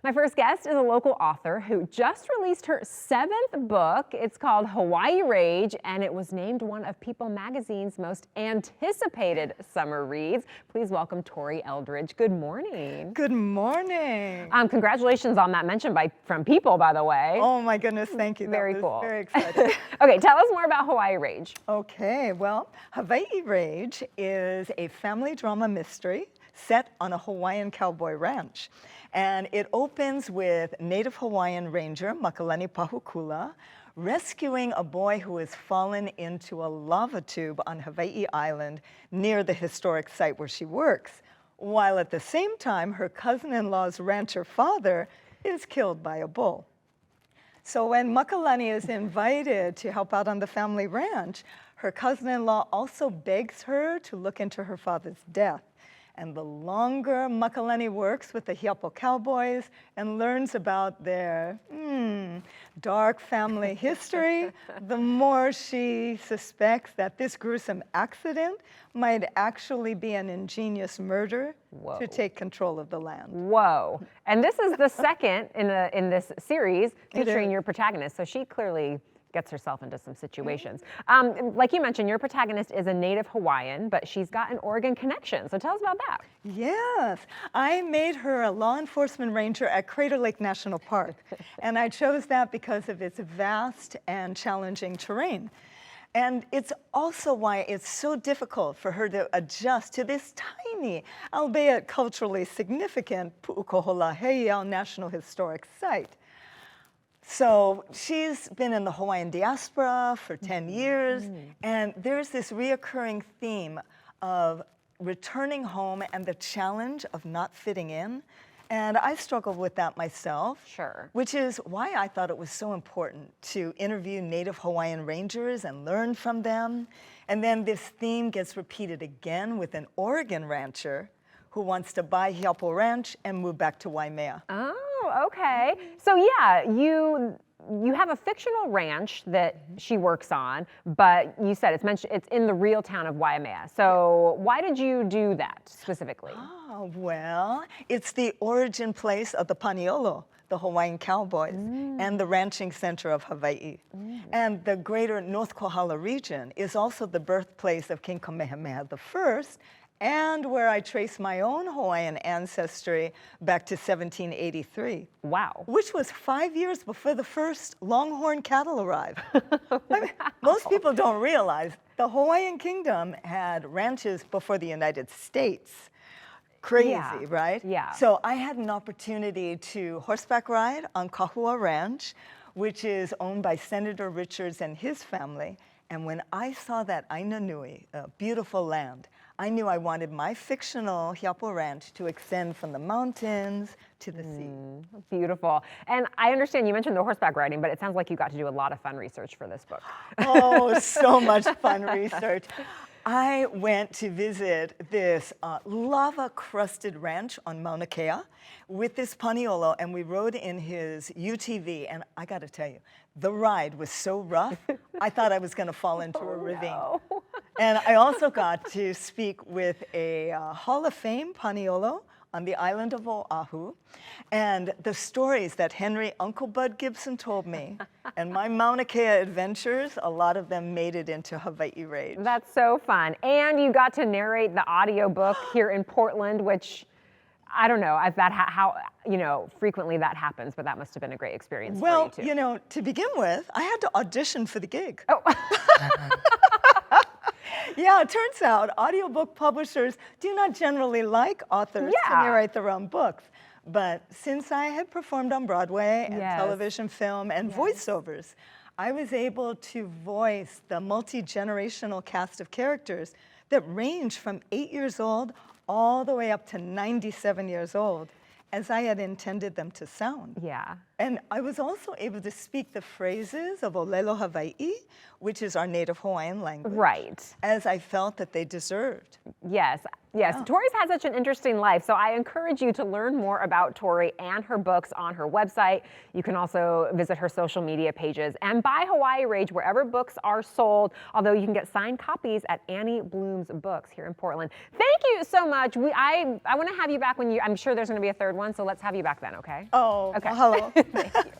My first guest is a local author who just released her 7th book. It's called Hawai'i Rage, and it was named one of People magazine's most anticipated summer reads. Please welcome Tori Eldridge. Good morning. Good morning. Congratulations on that mention from People, by the way. Oh my goodness, thank you. Very that was cool. Very exciting. Okay, tell us more about Hawai'i Rage. Okay, well, Hawai'i Rage is a family drama mystery set on a Hawaiian cowboy ranch. And it opens with Native Hawaiian ranger Makalani Pahukula rescuing a boy who has fallen into a lava tube on Hawaii Island near the historic site where she works, while at the same time her cousin-in-law's rancher father is killed by a bull. So when Makalani is invited to help out on the family ranch, her cousin-in-law also begs her to look into her father's death. And the longer Makalani works with the Hiapo cowboys and learns about their dark family history, the more she suspects that this gruesome accident might actually be an ingenious murder to take control of the land. Whoa. And this is the second in this series featuring your protagonist, so she clearly gets herself into some situations. Like you mentioned, your protagonist is a native Hawaiian, but she's got an Oregon connection. So tell us about that. Yes, I made her a law enforcement ranger at Crater Lake National Park. And I chose that because of its vast and challenging terrain. And it's also why it's so difficult for her to adjust to this tiny, albeit culturally significant, Pu'ukohola Heiau National Historic Site. So she's been in the Hawaiian diaspora for 10 years, and there's this reoccurring theme of returning home and the challenge of not fitting in. And I struggled with that myself. Sure. Which is why I thought it was so important to interview Native Hawaiian rangers and learn from them. And then this theme gets repeated again with an Oregon rancher who wants to buy Hiapo Ranch and move back to Waimea. Oh, okay. So yeah, you have a fictional ranch that she works on, but you said it's in the real town of Waimea. So why did you do that specifically? Oh, well, it's the origin place of the Paniolo, the Hawaiian cowboys, and the ranching center of Hawaii. And the greater North Kohala region is also the birthplace of King Kamehameha I, and where I trace my own Hawaiian ancestry back to 1783. Wow. Which was 5 years before the first longhorn cattle arrived. I mean, most people don't realize the Hawaiian kingdom had ranches before the United States. Crazy, right? Yeah. So I had an opportunity to horseback ride on Kahua Ranch, which is owned by Senator Richards and his family. And when I saw that Aina Nui, a beautiful land, I knew I wanted my fictional Hiapo Ranch to extend from the mountains to the sea. Beautiful. And I understand you mentioned the horseback riding, but it sounds like you got to do a lot of fun research for this book. Oh, so much fun research. I went to visit this lava-crusted ranch on Mauna Kea with this Paniolo, and we rode in his UTV, and I got to tell you, the ride was so rough, I thought I was going to fall into a ravine. No. And I also got to speak with a Hall of Fame Paniolo on the island of Oahu, and the stories that Henry Uncle Bud Gibson told me, and my Mauna Kea adventures, a lot of them made it into Hawai'i Rage. That's so fun. And you got to narrate the audiobook here in Portland, which I don't know if how frequently that happens, but that must have been a great experience for you too. Well, to begin with, I had to audition for the gig. Oh. Yeah, it turns out audiobook publishers do not generally like authors to narrate their own books. But since I had performed on Broadway and television, film, and voiceovers, I was able to voice the multi-generational cast of characters that range from 8 years old all the way up to 97 years old, as I had intended them to sound. Yeah. And I was also able to speak the phrases of Olelo Hawaii, which is our native Hawaiian language. Right. As I felt that they deserved. Yes, yes. Yeah. Tori's had such an interesting life, so I encourage you to learn more about Tori and her books on her website. You can also visit her social media pages and buy Hawai'i Rage wherever books are sold, although you can get signed copies at Annie Bloom's Books here in Portland. Thank you so much. I want to have you back when I'm sure there's going to be a third one, so let's have you back then, okay? Oh, Okay. mahalo. Thank you.